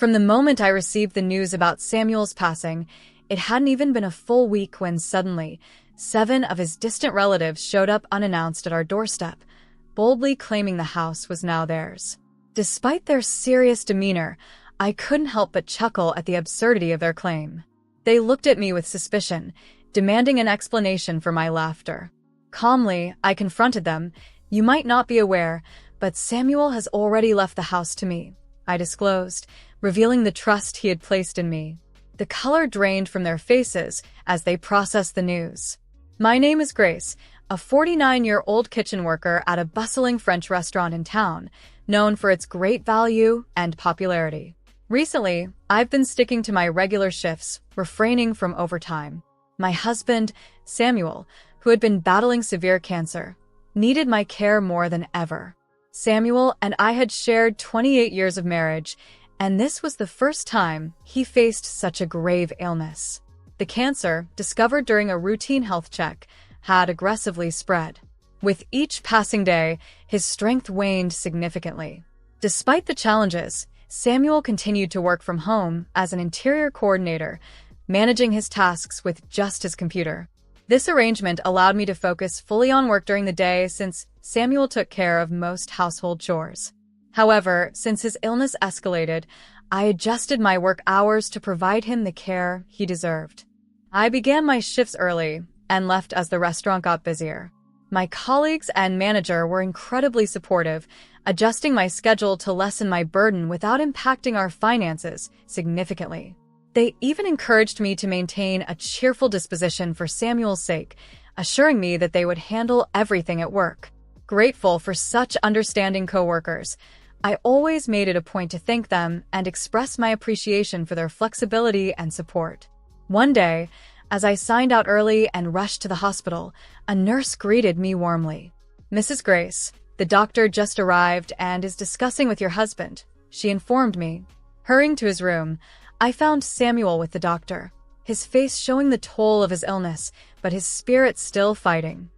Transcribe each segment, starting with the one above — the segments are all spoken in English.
From the moment I received the news about Samuel's passing, it hadn't even been a full week when suddenly, 7 of his distant relatives showed up unannounced at our doorstep, boldly claiming the house was now theirs. Despite their serious demeanor, I couldn't help but chuckle at the absurdity of their claim. They looked at me with suspicion, demanding an explanation for my laughter. Calmly, I confronted them. "You might not be aware, but Samuel has already left the house to me," I disclosed, revealing the trust he had placed in me. The color drained from their faces as they processed the news. "My name is Grace, a 49-year-old kitchen worker at a bustling French restaurant in town, known for its great value and popularity. Recently, I've been sticking to my regular shifts, refraining from overtime. My husband, Samuel, who had been battling severe cancer, needed my care more than ever. Samuel and I had shared 28 years of marriage, and this was the first time he faced such a grave illness. The cancer, discovered during a routine health check, had aggressively spread. With each passing day, his strength waned significantly. Despite the challenges, Samuel continued to work from home as an interior coordinator, managing his tasks with just his computer. This arrangement allowed me to focus fully on work during the day since Samuel took care of most household chores. However, since his illness escalated, I adjusted my work hours to provide him the care he deserved. I began my shifts early and left as the restaurant got busier. My colleagues and manager were incredibly supportive, adjusting my schedule to lessen my burden without impacting our finances significantly. They even encouraged me to maintain a cheerful disposition for Samuel's sake, assuring me that they would handle everything at work. Grateful for such understanding coworkers, I always made it a point to thank them and express my appreciation for their flexibility and support. One day, as I signed out early and rushed to the hospital, a nurse greeted me warmly. "Mrs. Grace, the doctor just arrived and is discussing with your husband," she informed me. Hurrying to his room, I found Samuel with the doctor, his face showing the toll of his illness, but his spirit still fighting.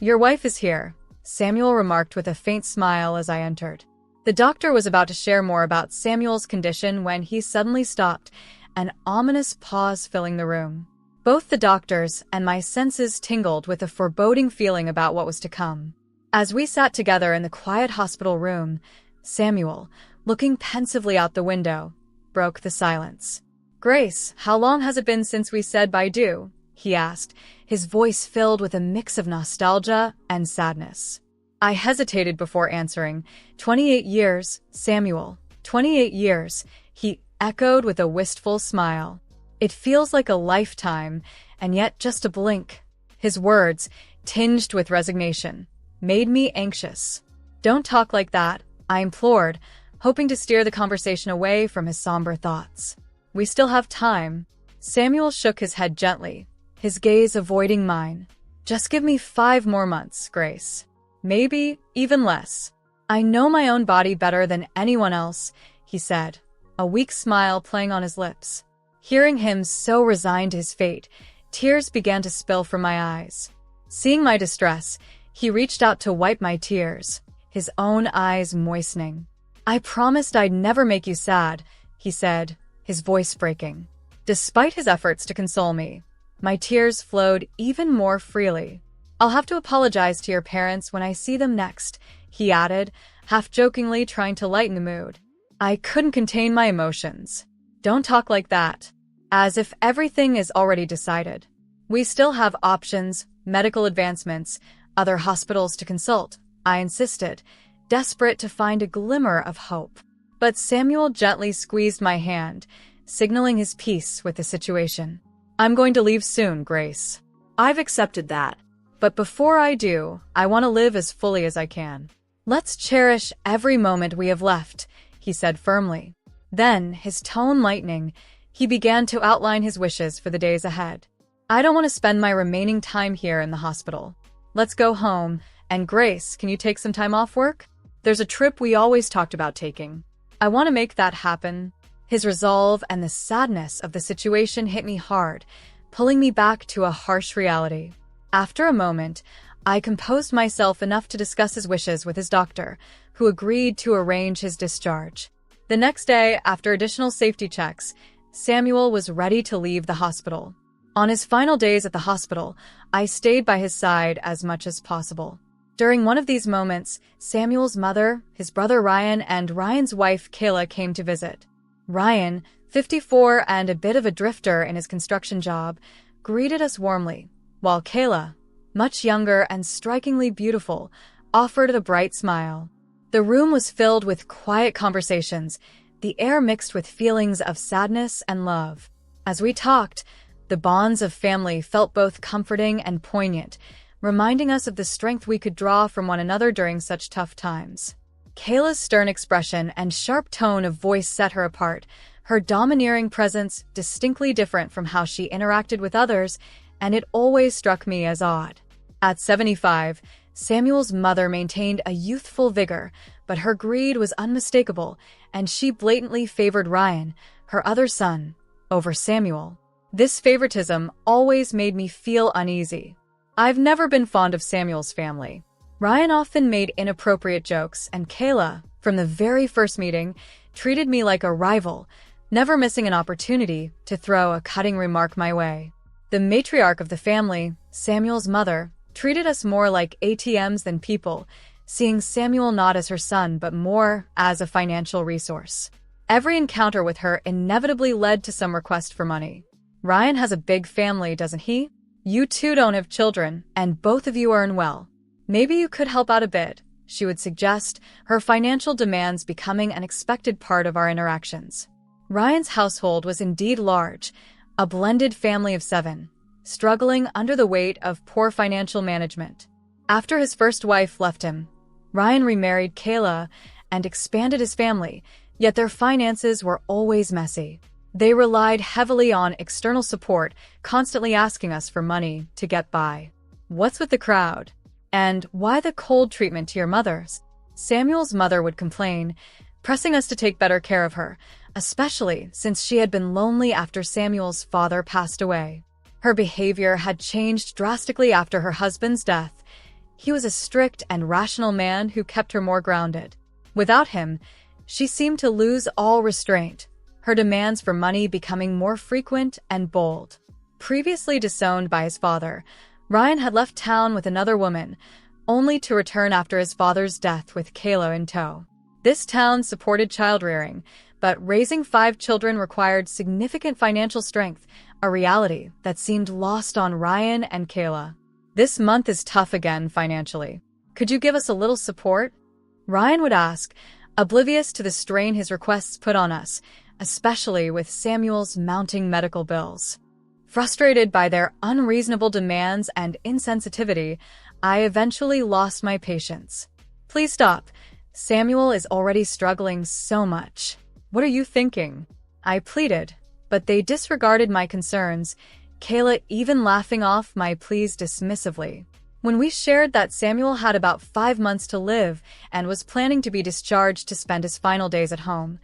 Your wife is here," Samuel remarked with a faint smile as I entered. The doctor was about to share more about Samuel's condition when he suddenly stopped, an ominous pause filling the room. Both the doctors and my senses tingled with a foreboding feeling about what was to come. As we sat together in the quiet hospital room, Samuel, looking pensively out the window, broke the silence. "Grace, how long has it been since we said bye-do?" he asked, his voice filled with a mix of nostalgia and sadness. I hesitated before answering. 28 years, Samuel. 28 years, he echoed with a wistful smile. "It feels like a lifetime, and yet just a blink." His words, tinged with resignation, made me anxious. "Don't talk like that," I implored, hoping to steer the conversation away from his somber thoughts. "We still have time." Samuel shook his head gently, his gaze avoiding mine. "Just give me 5 more months, Grace. Maybe even less. I know my own body better than anyone else," he said, a weak smile playing on his lips. Hearing him so resigned to his fate, tears began to spill from my eyes. Seeing my distress, he reached out to wipe my tears, his own eyes moistening. "I promised I'd never make you sad," he said, his voice breaking. Despite his efforts to console me, my tears flowed even more freely. "I'll have to apologize to your parents when I see them next," he added, half-jokingly trying to lighten the mood. I couldn't contain my emotions. "Don't talk like that." As if everything is already decided. "We still have options, medical advancements, other hospitals to consult," I insisted, desperate to find a glimmer of hope. But Samuel gently squeezed my hand, signaling his peace with the situation. "I'm going to leave soon, Grace. I've accepted that. But before I do, I want to live as fully as I can. Let's cherish every moment we have left," he said firmly. Then, his tone lightening, he began to outline his wishes for the days ahead. "I don't want to spend my remaining time here in the hospital. Let's go home, and Grace, can you take some time off work? There's a trip we always talked about taking. I want to make that happen." His resolve and the sadness of the situation hit me hard, pulling me back to a harsh reality. After a moment, I composed myself enough to discuss his wishes with his doctor, who agreed to arrange his discharge. The next day, after additional safety checks, Samuel was ready to leave the hospital. On his final days at the hospital, I stayed by his side as much as possible. During one of these moments, Samuel's mother, his brother Ryan, and Ryan's wife Kayla came to visit. Ryan, 54 and a bit of a drifter in his construction job, greeted us warmly, while Kayla, much younger and strikingly beautiful, offered a bright smile. The room was filled with quiet conversations, the air mixed with feelings of sadness and love. As we talked, the bonds of family felt both comforting and poignant, reminding us of the strength we could draw from one another during such tough times. Kayla's stern expression and sharp tone of voice set her apart, her domineering presence distinctly different from how she interacted with others, and it always struck me as odd. At 75, Samuel's mother maintained a youthful vigor, but her greed was unmistakable, and she blatantly favored Ryan, her other son, over Samuel. This favoritism always made me feel uneasy. I've never been fond of Samuel's family. Ryan often made inappropriate jokes, and Kayla, from the very first meeting, treated me like a rival, never missing an opportunity to throw a cutting remark my way. The matriarch of the family, Samuel's mother, treated us more like ATMs than people, seeing Samuel not as her son but more as a financial resource. Every encounter with her inevitably led to some request for money. Ryan has a big family, doesn't he? You two don't have children, and both of you are unwell. Maybe you could help out a bit, she would suggest, her financial demands becoming an expected part of our interactions. Ryan's household was indeed large, a blended family of 7, struggling under the weight of poor financial management. After his first wife left him, Ryan remarried Kayla and expanded his family, yet their finances were always messy. They relied heavily on external support, constantly asking us for money to get by. What's with the crowd? And why the cold treatment to your mothers? Samuel's mother would complain, pressing us to take better care of her, especially since she had been lonely after Samuel's father passed away. Her behavior had changed drastically after her husband's death. He was a strict and rational man who kept her more grounded. Without him, she seemed to lose all restraint, her demands for money becoming more frequent and bold. Previously disowned by his father, Ryan had left town with another woman, only to return after his father's death with Kayla in tow. This town supported child-rearing, but raising 5 children required significant financial strength, a reality that seemed lost on Ryan and Kayla. This month is tough again financially. Could you give us a little support? Ryan would ask, oblivious to the strain his requests put on us, especially with Samuel's mounting medical bills. Frustrated by their unreasonable demands and insensitivity, I eventually lost my patience. Please stop. Samuel is already struggling so much. What are you thinking? I pleaded, but they disregarded my concerns, Kayla even laughing off my pleas dismissively. When we shared that Samuel had about 5 months to live and was planning to be discharged to spend his final days at home,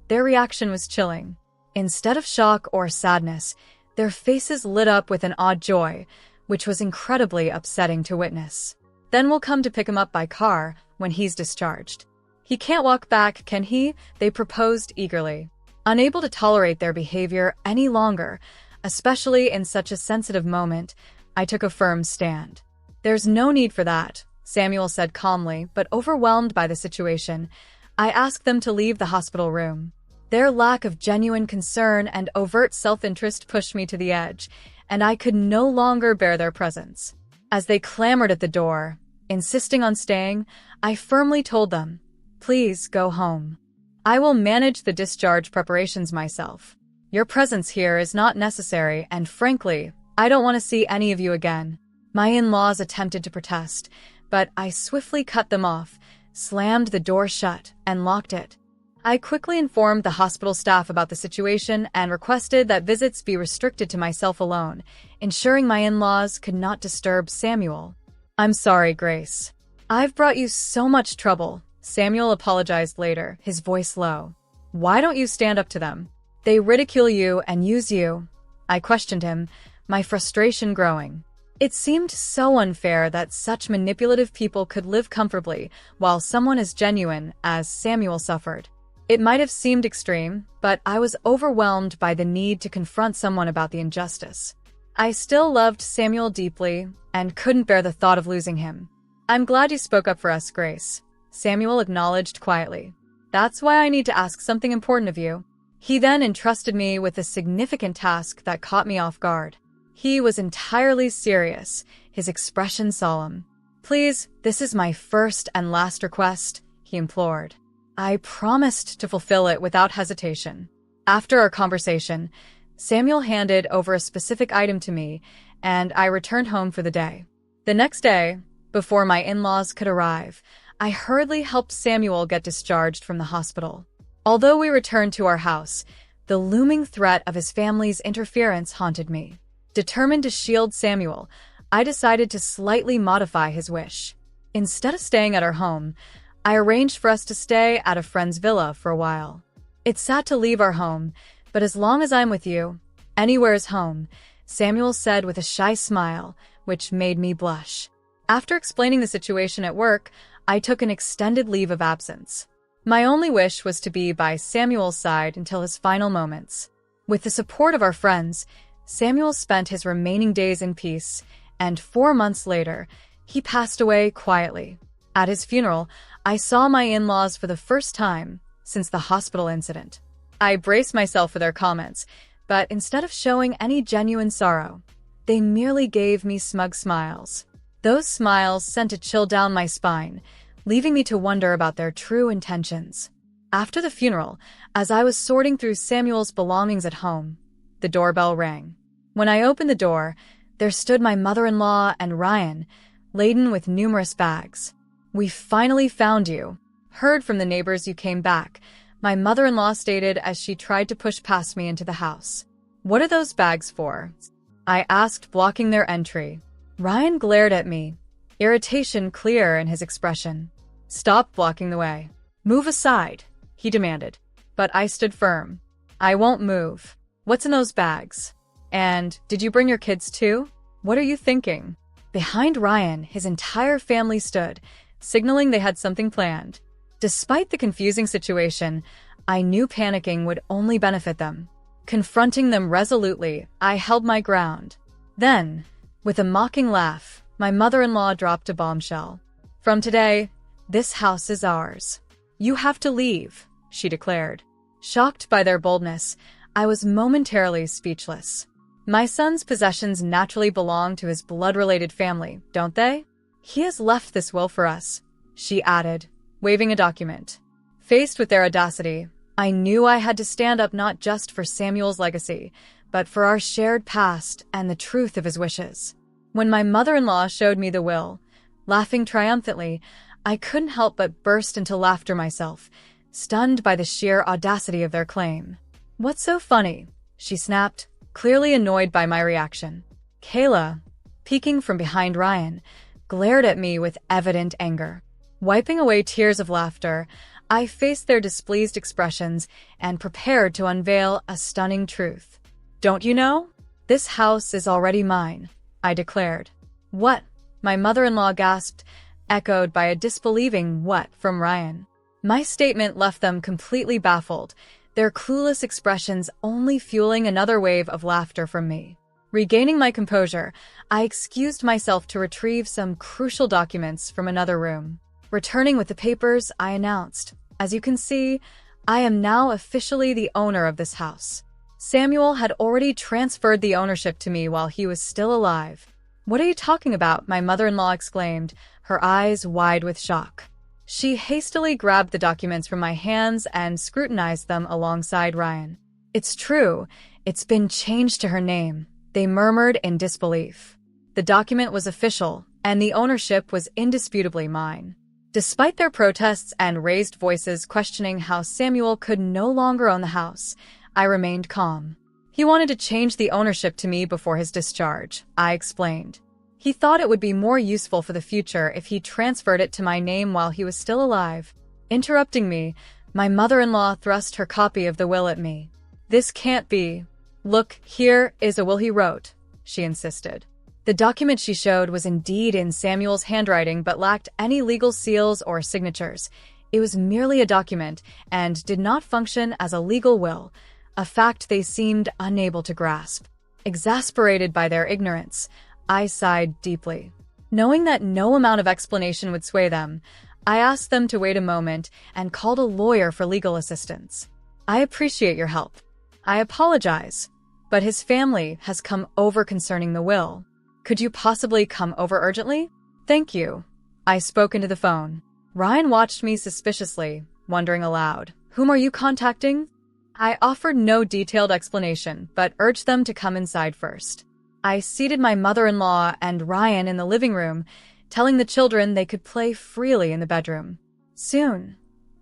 their reaction was chilling. Instead of shock or sadness, their faces lit up with an odd joy, which was incredibly upsetting to witness. Then we'll come to pick him up by car when he's discharged. He can't walk back, can he? They proposed eagerly. Unable to tolerate their behavior any longer, especially in such a sensitive moment, I took a firm stand. There's no need for that, Samuel said calmly, but overwhelmed by the situation, I asked them to leave the hospital room. Their lack of genuine concern and overt self-interest pushed me to the edge, and I could no longer bear their presence. As they clamored at the door, insisting on staying, I firmly told them, please go home. I will manage the discharge preparations myself. Your presence here is not necessary, and frankly, I don't want to see any of you again. My in-laws attempted to protest, but I swiftly cut them off, slammed the door shut, and locked it. I quickly informed the hospital staff about the situation and requested that visits be restricted to myself alone, ensuring my in-laws could not disturb Samuel. I'm sorry, Grace. I've brought you so much trouble, Samuel apologized later, his voice low. Why don't you stand up to them? They ridicule you and use you. I questioned him, my frustration growing. It seemed so unfair that such manipulative people could live comfortably while someone as genuine as Samuel suffered. It might have seemed extreme, but I was overwhelmed by the need to confront someone about the injustice. I still loved Samuel deeply and couldn't bear the thought of losing him. "I'm glad you spoke up for us, Grace," Samuel acknowledged quietly. "That's why I need to ask something important of you." He then entrusted me with a significant task that caught me off guard. He was entirely serious, his expression solemn. "Please, this is my first and last request," he implored. I promised to fulfill it without hesitation. After our conversation, Samuel handed over a specific item to me, and I returned home for the day. The next day, before my in-laws could arrive, I hurriedly helped Samuel get discharged from the hospital. Although we returned to our house, the looming threat of his family's interference haunted me. Determined to shield Samuel, I decided to slightly modify his wish. Instead of staying at our home, I arranged for us to stay at a friend's villa for a while. "It's sad to leave our home, but as long as I'm with you, anywhere's home," Samuel said with a shy smile, which made me blush. After explaining the situation at work, I took an extended leave of absence. My only wish was to be by Samuel's side until his final moments. With the support of our friends, Samuel spent his remaining days in peace, and 4 months later, he passed away quietly. At his funeral, I saw my in-laws for the first time since the hospital incident. I braced myself for their comments, but instead of showing any genuine sorrow, they merely gave me smug smiles. Those smiles sent a chill down my spine, leaving me to wonder about their true intentions. After the funeral, as I was sorting through Samuel's belongings at home, the doorbell rang. When I opened the door, there stood my mother-in-law and Ryan, laden with numerous bags. "We finally found you. Heard from the neighbors you came back," my mother-in-law stated as she tried to push past me into the house. "What are those bags for?" I asked, blocking their entry. Ryan glared at me, irritation clear in his expression. "Stop blocking the way. Move aside," he demanded. But I stood firm. "I won't move. What's in those bags? And did you bring your kids too? What are you thinking?" Behind Ryan, his entire family stood, signaling they had something planned. Despite the confusing situation, I knew panicking would only benefit them. Confronting them resolutely, I held my ground. Then, with a mocking laugh, my mother-in-law dropped a bombshell. "From today, this house is ours. You have to leave," she declared. Shocked by their boldness, I was momentarily speechless. "My son's possessions naturally belong to his blood-related family, don't they? He has left this will for us," she added, waving a document. Faced with their audacity, I knew I had to stand up not just for Samuel's legacy, but for our shared past and the truth of his wishes. When my mother-in-law showed me the will, laughing triumphantly, I couldn't help but burst into laughter myself, stunned by the sheer audacity of their claim. "What's so funny?" she snapped, clearly annoyed by my reaction. Kayla, peeking from behind Ryan, glared at me with evident anger. Wiping away tears of laughter, I faced their displeased expressions and prepared to unveil a stunning truth. "Don't you know? This house is already mine," I declared. "What?" my mother-in-law gasped, echoed by a disbelieving "what" from Ryan. My statement left them completely baffled, their clueless expressions only fueling another wave of laughter from me. Regaining my composure, I excused myself to retrieve some crucial documents from another room. Returning with the papers, I announced, "As you can see, I am now officially the owner of this house." Samuel had already transferred the ownership to me while he was still alive. "What are you talking about?" my mother-in-law exclaimed, her eyes wide with shock. She hastily grabbed the documents from my hands and scrutinized them alongside Ryan. "It's true. It's been changed to her name," they murmured in disbelief. The document was official, and the ownership was indisputably mine. Despite their protests and raised voices questioning how Samuel could no longer own the house, I remained calm. "He wanted to change the ownership to me before his discharge," I explained. "He thought it would be more useful for the future if he transferred it to my name while he was still alive." Interrupting me, my mother-in-law thrust her copy of the will at me. "This can't be. Look, here is a will he wrote," she insisted. The document she showed was indeed in Samuel's handwriting but lacked any legal seals or signatures. It was merely a document and did not function as a legal will, a fact they seemed unable to grasp. Exasperated by their ignorance, I sighed deeply. Knowing that no amount of explanation would sway them, I asked them to wait a moment and called a lawyer for legal assistance. "I appreciate your help. I apologize, but his family has come over concerning the will. Could you possibly come over urgently?" "Thank you." I spoke into the phone. Ryan watched me suspiciously, wondering aloud, "Whom are you contacting?" I offered no detailed explanation, but urged them to come inside first. I seated my mother-in-law and Ryan in the living room, telling the children they could play freely in the bedroom. Soon,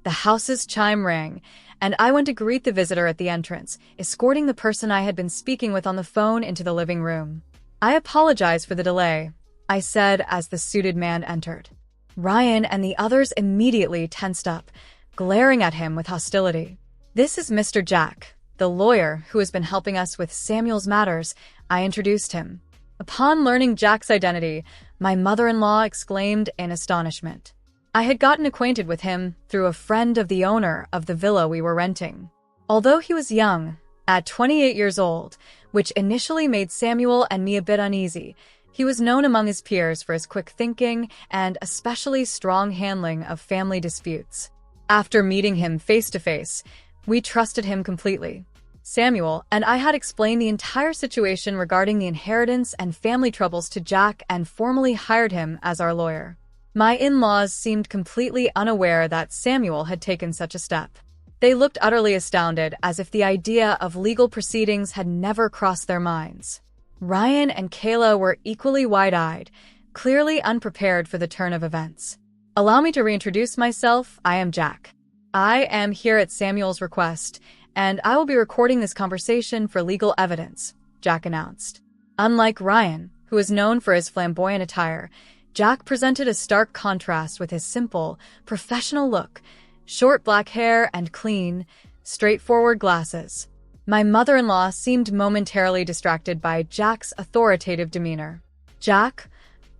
the house's chime rang, and I went to greet the visitor at the entrance, escorting the person I had been speaking with on the phone into the living room. "I apologize for the delay," I said as the suited man entered. Ryan and the others immediately tensed up, glaring at him with hostility. "This is Mr. Jack, the lawyer who has been helping us with Samuel's matters," I introduced him. Upon learning Jack's identity, my mother-in-law exclaimed in astonishment. I had gotten acquainted with him through a friend of the owner of the villa we were renting. Although he was young, at 28 years old, which initially made Samuel and me a bit uneasy, he was known among his peers for his quick thinking and especially strong handling of family disputes. After meeting him face to face, we trusted him completely. Samuel and I had explained the entire situation regarding the inheritance and family troubles to Jack and formally hired him as our lawyer. My in-laws seemed completely unaware that Samuel had taken such a step. They looked utterly astounded, as if the idea of legal proceedings had never crossed their minds. Ryan and Kayla were equally wide-eyed, clearly unprepared for the turn of events. "Allow me to reintroduce myself. I am Jack. I am here at Samuel's request, and I will be recording this conversation for legal evidence," Jack announced. Unlike Ryan, who is known for his flamboyant attire, Jack presented a stark contrast with his simple, professional look, short black hair and clean, straightforward glasses. My mother-in-law seemed momentarily distracted by Jack's authoritative demeanor. Jack,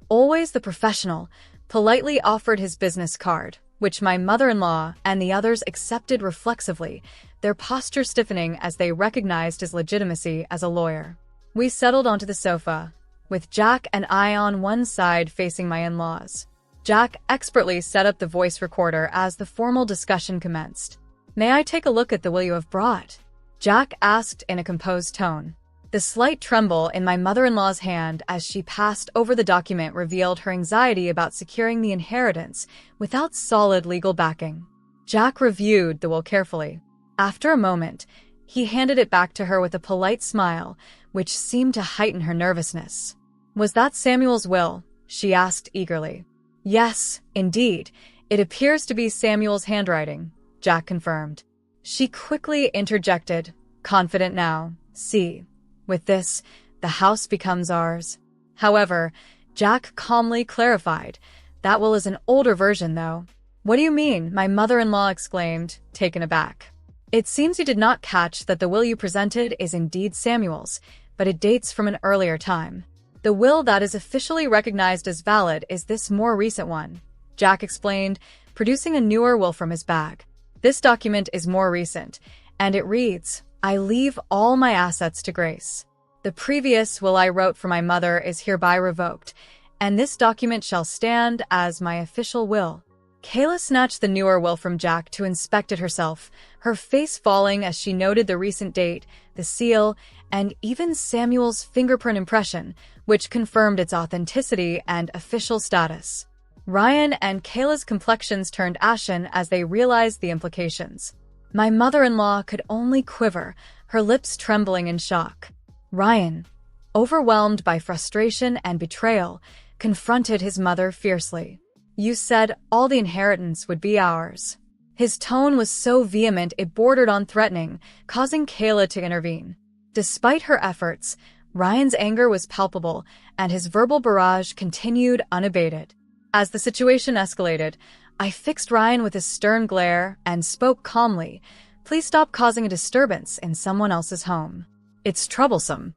always the professional, politely offered his business card, which my mother-in-law and the others accepted reflexively, their posture stiffening as they recognized his legitimacy as a lawyer. We settled onto the sofa, with Jack and I on one side facing my in-laws. Jack expertly set up the voice recorder as the formal discussion commenced. "May I take a look at the will you have brought?" Jack asked in a composed tone. The slight tremble in my mother-in-law's hand as she passed over the document revealed her anxiety about securing the inheritance without solid legal backing. Jack reviewed the will carefully. After a moment, he handed it back to her with a polite smile, which seemed to heighten her nervousness. "Was that Samuel's will?" she asked eagerly. "Yes, indeed. It appears to be Samuel's handwriting," Jack confirmed. She quickly interjected, confident now. "See. With this, the house becomes ours." However, Jack calmly clarified, "That will is an older version, though." "What do you mean?" my mother-in-law exclaimed, taken aback. "It seems you did not catch that the will you presented is indeed Samuel's, but it dates from an earlier time. The will that is officially recognized as valid is this more recent one," Jack explained, producing a newer will from his bag. "This document is more recent, and it reads, 'I leave all my assets to Grace. The previous will I wrote for my mother is hereby revoked, and this document shall stand as my official will.'" Kayla snatched the newer will from Jack to inspect it herself, her face falling as she noted the recent date, the seal, and even Samuel's fingerprint impression, which confirmed its authenticity and official status. Ryan and Kayla's complexions turned ashen as they realized the implications. My mother-in-law could only quiver, her lips trembling in shock. Ryan, overwhelmed by frustration and betrayal, confronted his mother fiercely. "You said all the inheritance would be ours." His tone was so vehement it bordered on threatening, causing Kayla to intervene. Despite her efforts, Ryan's anger was palpable, and his verbal barrage continued unabated. As the situation escalated, I fixed Ryan with a stern glare and spoke calmly, "Please stop causing a disturbance in someone else's home. It's troublesome."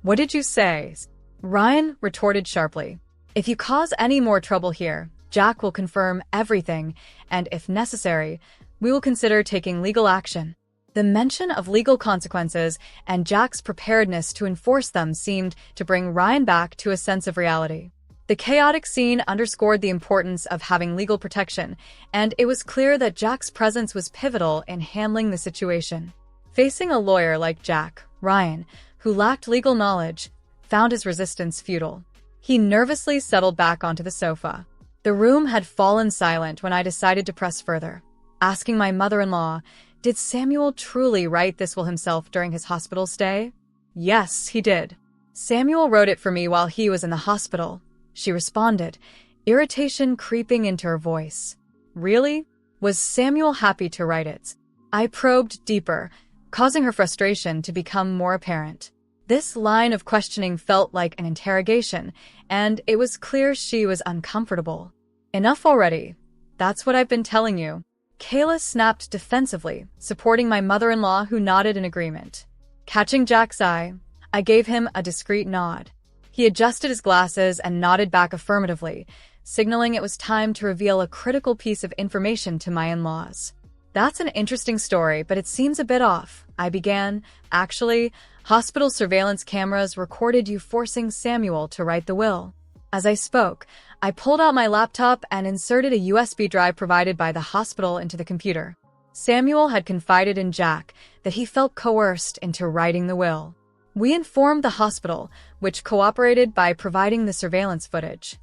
"What did you say?" Ryan retorted sharply. "If you cause any more trouble here, Jack will confirm everything, and if necessary, we will consider taking legal action. The mention of legal consequences and Jack's preparedness to enforce them seemed to bring Ryan back to a sense of reality. The chaotic scene underscored the importance of having legal protection, and it was clear that Jack's presence was pivotal in handling the situation. Facing a lawyer like Jack, Ryan, who lacked legal knowledge, found his resistance futile. He nervously settled back onto the sofa. The room had fallen silent when I decided to press further, asking my mother-in-law, did Samuel truly write this will himself during his hospital stay? Yes, he did. Samuel wrote it for me while he was in the hospital, she responded, irritation creeping into her voice. Really? Was Samuel happy to write it? I probed deeper, causing her frustration to become more apparent. This line of questioning felt like an interrogation, and it was clear she was uncomfortable. Enough already. That's what I've been telling you. Kayla snapped defensively, supporting my mother-in-law who nodded in agreement. Catching Jack's eye, I gave him a discreet nod. He adjusted his glasses and nodded back affirmatively, signaling it was time to reveal a critical piece of information to my in-laws. That's an interesting story, but it seems a bit off, I began. Actually, hospital surveillance cameras recorded you forcing Samuel to write the will. As I spoke, I pulled out my laptop and inserted a USB drive provided by the hospital into the computer. Samuel had confided in Jack that he felt coerced into writing the will. We informed the hospital, which cooperated by providing the surveillance footage.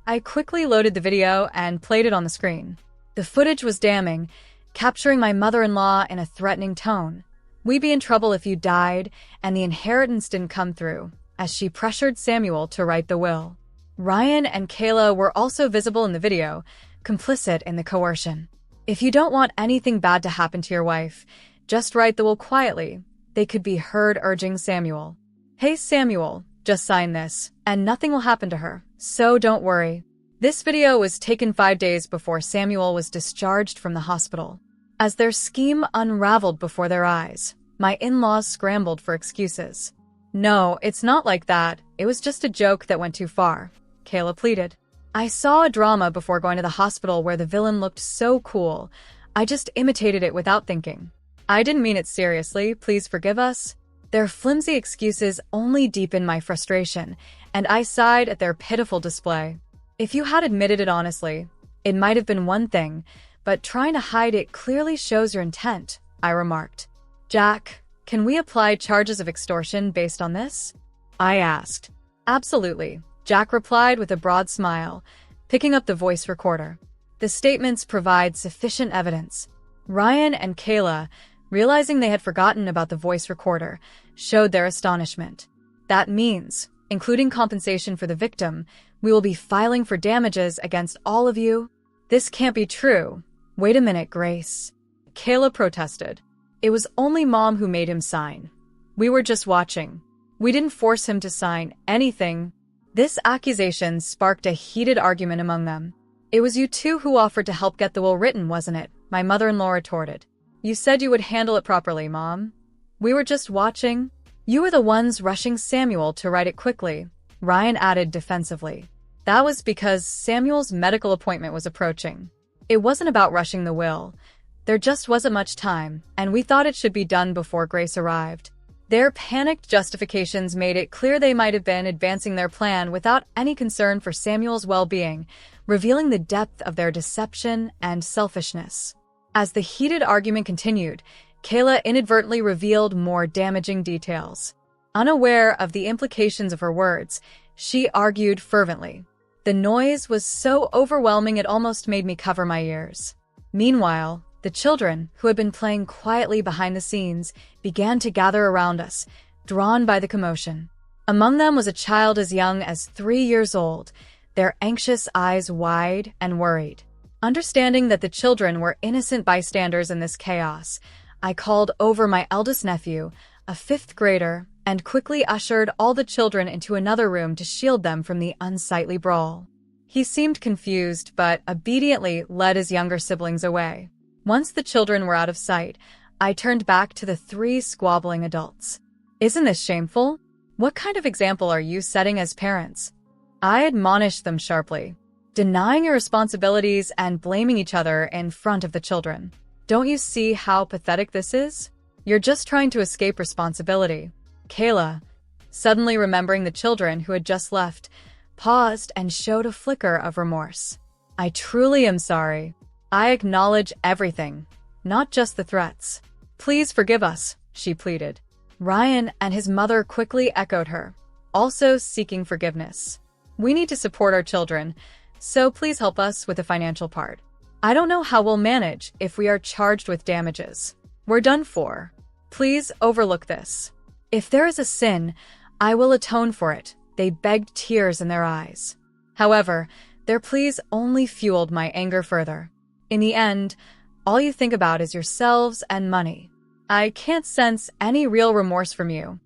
I quickly loaded the video and played it on the screen. The footage was damning, capturing my mother-in-law in a threatening tone. We'd be in trouble if you died, and the inheritance didn't come through, as she pressured Samuel to write the will. Ryan and Kayla were also visible in the video, complicit in the coercion. If you don't want anything bad to happen to your wife, just write the will quietly, they could be heard urging Samuel. Hey Samuel, just sign this, and nothing will happen to her, so don't worry. This video was taken 5 days before Samuel was discharged from the hospital. As their scheme unraveled before their eyes, my in-laws scrambled for excuses. No, it's not like that. It was just a joke that went too far, Kayla pleaded. I saw a drama before going to the hospital where the villain looked so cool. I just imitated it without thinking. I didn't mean it seriously, please forgive us. Their flimsy excuses only deepened my frustration, and I sighed at their pitiful display. If you had admitted it honestly, it might have been one thing, but trying to hide it clearly shows your intent, I remarked. Jack, can we apply charges of extortion based on this? I asked. Absolutely, Jack replied with a broad smile, picking up the voice recorder. The statements provide sufficient evidence. Ryan and Kayla, realizing they had forgotten about the voice recorder, showed their astonishment. That means, including compensation for the victim, we will be filing for damages against all of you. This can't be true. Wait a minute, Grace. Kayla protested. It was only Mom who made him sign. We were just watching. We didn't force him to sign anything. This accusation sparked a heated argument among them. It was you two who offered to help get the will written, wasn't it? My mother-in-law retorted. You said you would handle it properly, Mom. We were just watching. You were the ones rushing Samuel to write it quickly, Ryan added defensively. That was because Samuel's medical appointment was approaching. It wasn't about rushing the will. There just wasn't much time, and we thought it should be done before Grace arrived. Their panicked justifications made it clear they might have been advancing their plan without any concern for Samuel's well-being, revealing the depth of their deception and selfishness. As the heated argument continued, Kayla inadvertently revealed more damaging details. Unaware of the implications of her words, she argued fervently. The noise was so overwhelming it almost made me cover my ears. Meanwhile, the children, who had been playing quietly behind the scenes, began to gather around us, drawn by the commotion. Among them was a child as young as 3 years old, their anxious eyes wide and worried. Understanding that the children were innocent bystanders in this chaos, I called over my eldest nephew, a 5th grader, and quickly ushered all the children into another room to shield them from the unsightly brawl. He seemed confused, but obediently led his younger siblings away. Once the children were out of sight, I turned back to the 3 squabbling adults. Isn't this shameful? What kind of example are you setting as parents? I admonished them sharply. denying your responsibilities and blaming each other in front of the children. Don't you see how pathetic this is? You're just trying to escape responsibility. Kayla, suddenly remembering the children who had just left, paused and showed a flicker of remorse. I truly am sorry. I acknowledge everything, not just the threats. Please forgive us, she pleaded. Ryan and his mother quickly echoed her, also seeking forgiveness. We need to support our children, so please help us with the financial part. I don't know how we'll manage if we are charged with damages. We're done for. Please overlook this. If there is a sin, I will atone for it, they begged, tears in their eyes. However, their pleas only fueled my anger further. In the end, all you think about is yourselves and money. I can't sense any real remorse from you.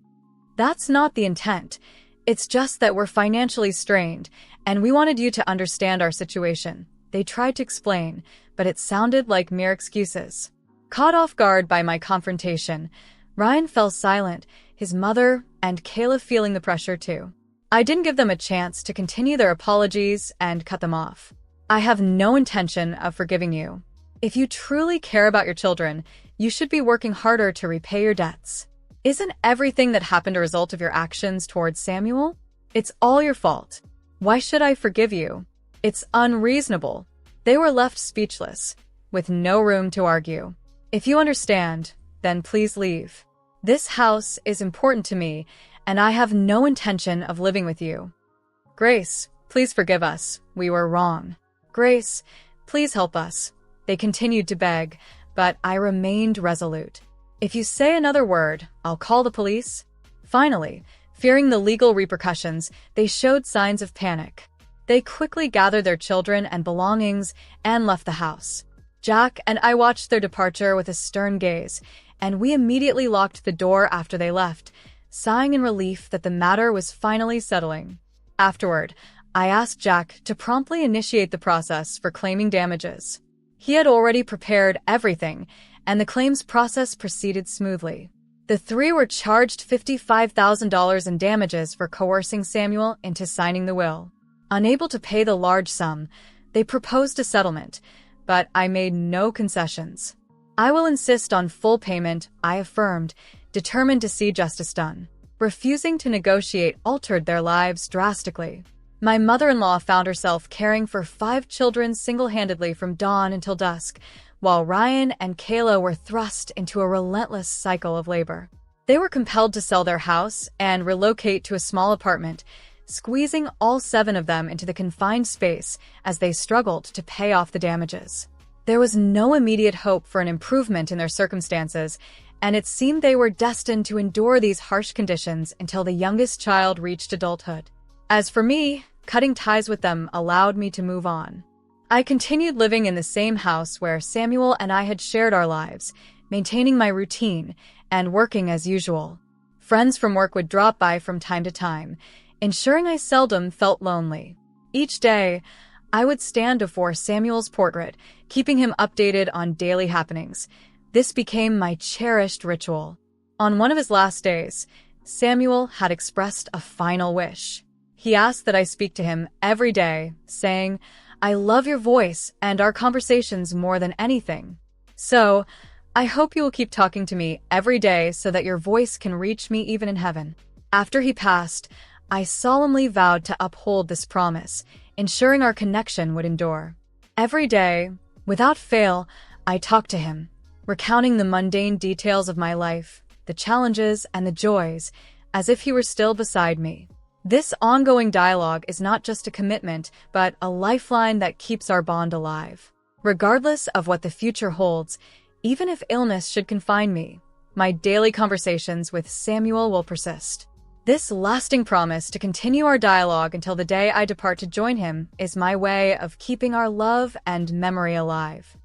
That's not the intent. It's just that we're financially strained, and we wanted you to understand our situation. They tried to explain, but it sounded like mere excuses. Caught off guard by my confrontation, Ryan fell silent, his mother and Kayla feeling the pressure too. I didn't give them a chance to continue their apologies and cut them off. I have no intention of forgiving you. If you truly care about your children, you should be working harder to repay your debts. Isn't everything that happened a result of your actions towards Samuel? It's all your fault. Why should I forgive you? It's unreasonable. They were left speechless, with no room to argue. If you understand, then please leave. This house is important to me, and I have no intention of living with you. Grace, please forgive us. We were wrong. Grace, please help us. They continued to beg, but I remained resolute. If you say another word, I'll call the police. Finally, fearing the legal repercussions, they showed signs of panic. They quickly gathered their children and belongings and left the house. Jack and I watched their departure with a stern gaze, and we immediately locked the door after they left, sighing in relief that the matter was finally settling. Afterward, I asked Jack to promptly initiate the process for claiming damages. He had already prepared everything, and the claims process proceeded smoothly. The three were charged $55,000 in damages for coercing Samuel into signing the will. Unable to pay the large sum, they proposed a settlement, but I made no concessions. I will insist on full payment, I affirmed, determined to see justice done. Refusing to negotiate altered their lives drastically. My mother-in-law found herself caring for 5 children single-handedly from dawn until dusk, while Ryan and Kayla were thrust into a relentless cycle of labor. They were compelled to sell their house and relocate to a small apartment, squeezing all 7 of them into the confined space as they struggled to pay off the damages. There was no immediate hope for an improvement in their circumstances, and it seemed they were destined to endure these harsh conditions until the youngest child reached adulthood. As for me, cutting ties with them allowed me to move on. I continued living in the same house where Samuel and I had shared our lives, maintaining my routine and working as usual. Friends from work would drop by from time to time, ensuring I seldom felt lonely. Each day, I would stand before Samuel's portrait, keeping him updated on daily happenings. This became my cherished ritual. On one of his last days, Samuel had expressed a final wish. He asked that I speak to him every day, saying, "I love your voice and our conversations more than anything. So, I hope you will keep talking to me every day so that your voice can reach me even in heaven." After he passed, I solemnly vowed to uphold this promise, ensuring our connection would endure. Every day, without fail, I talked to him, recounting the mundane details of my life, the challenges and the joys, as if he were still beside me. This ongoing dialogue is not just a commitment, but a lifeline that keeps our bond alive. Regardless of what the future holds, even if illness should confine me, my daily conversations with Samuel will persist. This lasting promise to continue our dialogue until the day I depart to join him is my way of keeping our love and memory alive.